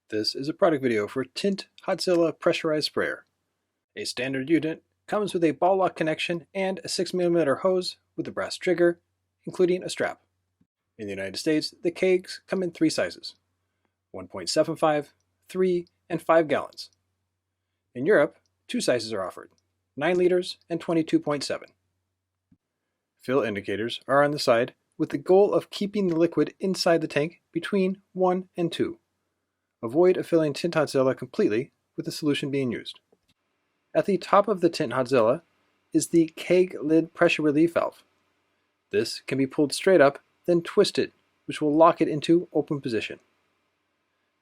This is a product video for TintHozilla pressurized sprayer. A standard unit comes with a ball lock connection and a 6mm hose with a brass trigger, including a strap. In the United States, the kegs come in 3 sizes: 1.75, 3, and 5 gallons. In Europe, 2 sizes are offered: 9 liters and 22.7. Fill indicators are on the side with the goal of keeping the liquid inside the tank between 1 and 2. Avoid filling TintHozilla completely with the solution being used. At the top of the TintHozilla is the keg lid pressure relief valve. This can be pulled straight up, then twisted, which will lock it into open position.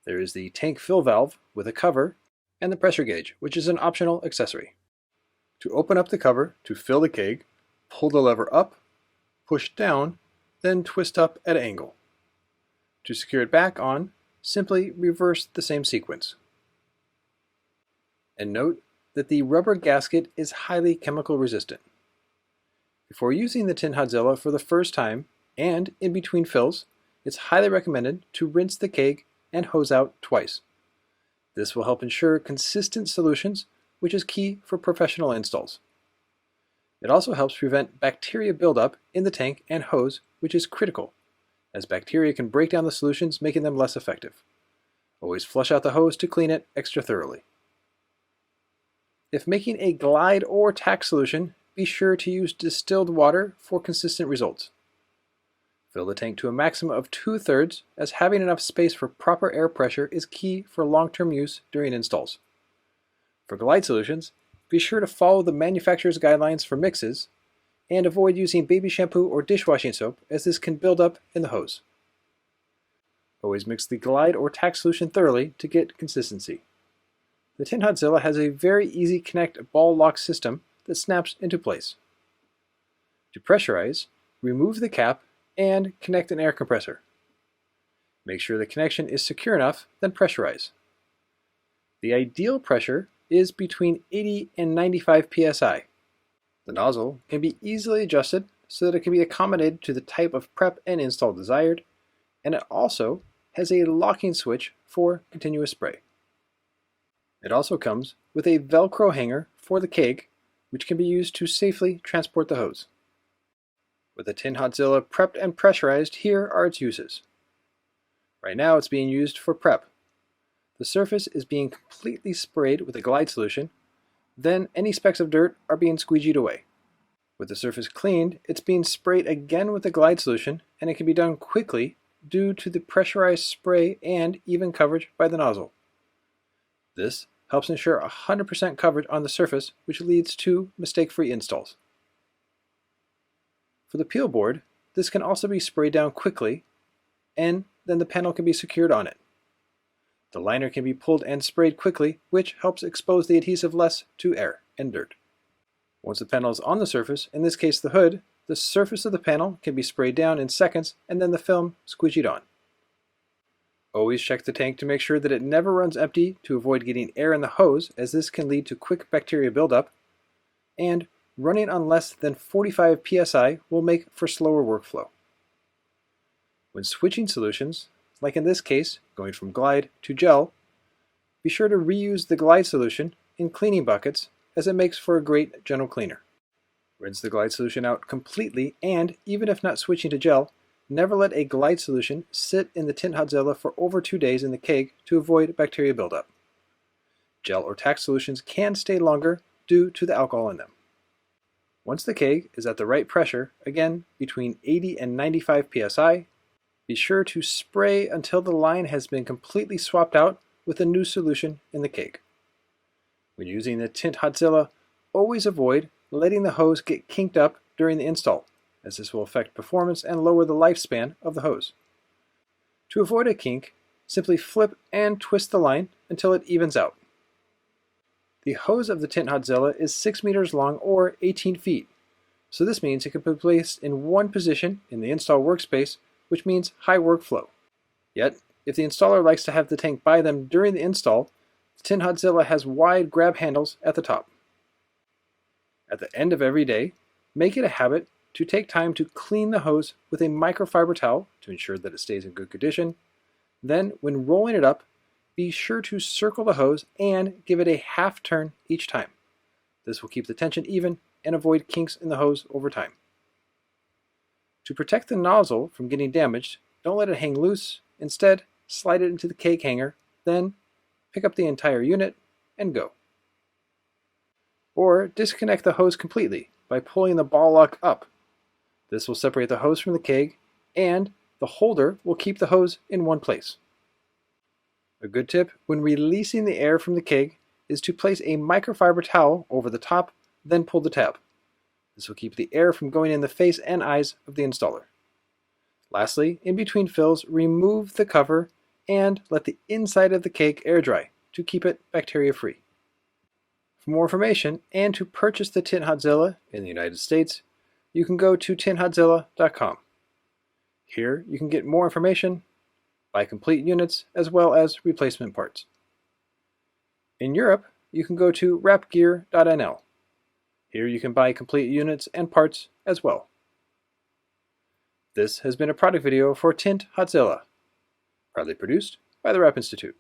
There is the tank fill valve with a cover and the pressure gauge, which is an optional accessory. To open up the cover to fill the keg, pull the lever up, push down, then twist up at an angle. To secure it back on, simply reverse the same sequence. And note that the rubber gasket is highly chemical resistant. Before using the TintHozilla for the first time and in between fills, it's highly recommended to rinse the keg and hose out twice. This will help ensure consistent solutions, which is key for professional installs. It also helps prevent bacteria buildup in the tank and hose, which is critical, as bacteria can break down the solutions, making them less effective. Always flush out the hose to clean it extra thoroughly. If making a glide or tack solution, be sure to use distilled water for consistent results. Fill the tank to a maximum of 2/3, as having enough space for proper air pressure is key for long-term use during installs. For glide solutions, be sure to follow the manufacturer's guidelines for mixes, and avoid using baby shampoo or dishwashing soap, as this can build up in the hose. Always mix the glide or tack solution thoroughly to get consistency. The TintHozilla has a very easy connect ball lock system that snaps into place. To pressurize, remove the cap and connect an air compressor. Make sure the connection is secure enough, then pressurize. The ideal pressure is between 80 and 95 psi. The nozzle can be easily adjusted so that it can be accommodated to the type of prep and install desired, and it also has a locking switch for continuous spray. It also comes with a Velcro hanger for the keg, which can be used to safely transport the hose. With the TintHozilla prepped and pressurized, here are its uses. Right now it's being used for prep. The surface is being completely sprayed with a glide solution, then any specks of dirt are being squeegeed away. With the surface cleaned, it's being sprayed again with the glide solution, and it can be done quickly due to the pressurized spray and even coverage by the nozzle. This helps ensure 100% coverage on the surface, which leads to mistake-free installs. For the peel board, this can also be sprayed down quickly, and then the panel can be secured on it. The liner can be pulled and sprayed quickly, which helps expose the adhesive less to air and dirt. Once the panel is on the surface, in this case the hood, the surface of the panel can be sprayed down in seconds and then the film squeegeed on. Always check the tank to make sure that it never runs empty to avoid getting air in the hose, as this can lead to quick bacteria buildup, and running on less than 45 psi will make for slower workflow. When switching solutions, like in this case, going from glide to gel, be sure to reuse the glide solution in cleaning buckets, as it makes for a great general cleaner. Rinse the glide solution out completely, and even if not switching to gel, never let a glide solution sit in the TintHozilla for over 2 days in the keg to avoid bacteria buildup. Gel or tack solutions can stay longer due to the alcohol in them. Once the keg is at the right pressure, again between 80 and 95 psi, be sure to spray until the line has been completely swapped out with a new solution in the keg. When using the TintHozilla, always avoid letting the hose get kinked up during the install, as this will affect performance and lower the lifespan of the hose. To avoid a kink, simply flip and twist the line until it evens out. The hose of the TintHozilla is 6 meters long or 18 feet, so this means it can be placed in one position in the install workspace, which means high workflow. Yet, if the installer likes to have the tank by them during the install, the TintHozilla has wide grab handles at the top. At the end of every day, make it a habit to take time to clean the hose with a microfiber towel to ensure that it stays in good condition. Then, when rolling it up, be sure to circle the hose and give it a half turn each time. This will keep the tension even and avoid kinks in the hose over time. To protect the nozzle from getting damaged, don't let it hang loose. Instead, slide it into the keg hanger, then pick up the entire unit and go. Or disconnect the hose completely by pulling the ball lock up. This will separate the hose from the keg, and the holder will keep the hose in one place. A good tip when releasing the air from the keg is to place a microfiber towel over the top, then pull the tab. This will keep the air from going in the face and eyes of the installer. Lastly, in between fills, remove the cover and let the inside of the keg air dry to keep it bacteria free. For more information and to purchase the TintHozilla in the United States, you can go to TintHozilla.com. Here you can get more information, buy complete units, as well as replacement parts. In Europe, you can go to WrapGear.nl. Here you can buy complete units and parts as well. This has been a product video for TintHozilla, proudly produced by the Wrap Institute.